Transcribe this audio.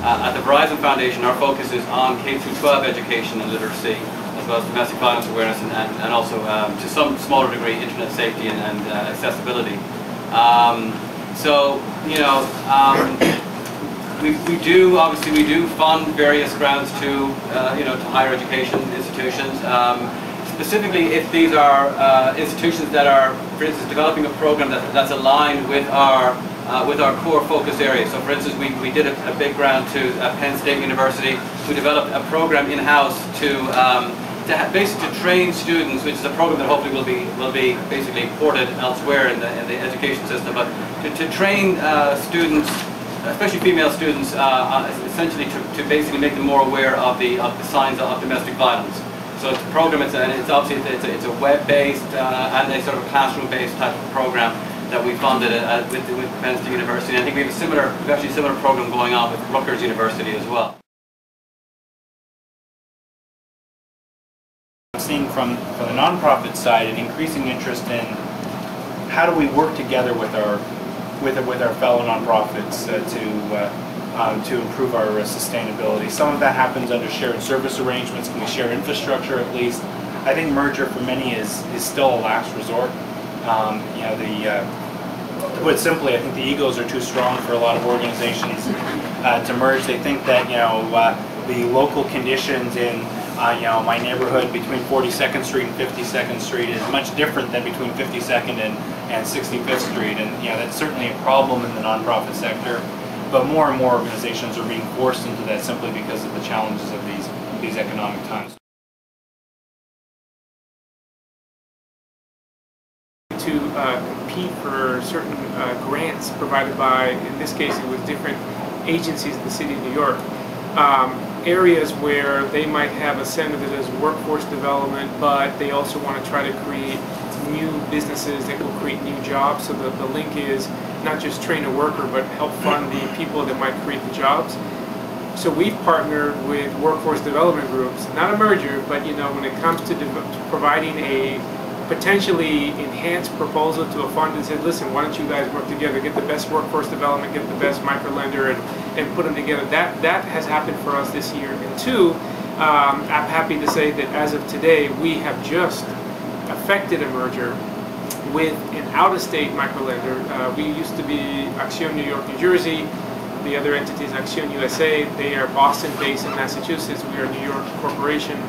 At the Verizon Foundation, our focus is on K-12 education and literacy, as well as domestic violence awareness and also, to some smaller degree, internet safety and accessibility. So, you know, we do fund various grants to, you know, to higher education institutions. Specifically, if these are institutions that are, for instance, developing a program that's aligned with our core focus area. So, for instance, we did a big grant to Penn State University, who developed a program in-house to basically train students, which is a program that hopefully will be basically ported elsewhere in the education system, but to train students, especially female students, essentially to basically make them more aware of the signs of domestic violence. So it's a program, it's obviously it's a web-based and a sort of classroom-based type of program that we funded with Penn State University. And I think we've actually a similar program going on with Rutgers University as well. I'm seeing from the nonprofit side an increasing interest in how do we work together with our fellow nonprofits to improve our sustainability. Some of that happens under shared service arrangements. Can we share infrastructure at least? I think merger for many is still a last resort. You know, to put it simply, I think the egos are too strong for a lot of organizations to merge. They think that, you know, the local conditions in you know, my neighborhood between 42nd Street and 52nd Street is much different than between 52nd and 65th Street, and you know, that's certainly a problem in the nonprofit sector. But more and more organizations are being forced into that simply because of the challenges of these economic times. To compete for certain grants provided by, in this case, it was different agencies in the city of New York. Areas where they might have a center that does workforce development, but they also want to try to create new businesses that will create new jobs. So the link is not just train a worker, but help fund the people that might create the jobs. So we've partnered with workforce development groups, not a merger, but you know, when it comes to providing a potentially enhanced proposal to a fund that said, listen, why don't you guys work together, get the best workforce development, get the best microlender, and put them together. That has happened for us this year. And two, I'm happy to say that as of today, we have just effected a merger with an out-of-state microlender. We used to be Acción New York, New Jersey. The other entity is Acción USA. They are Boston-based in Massachusetts. We are a New York corporation.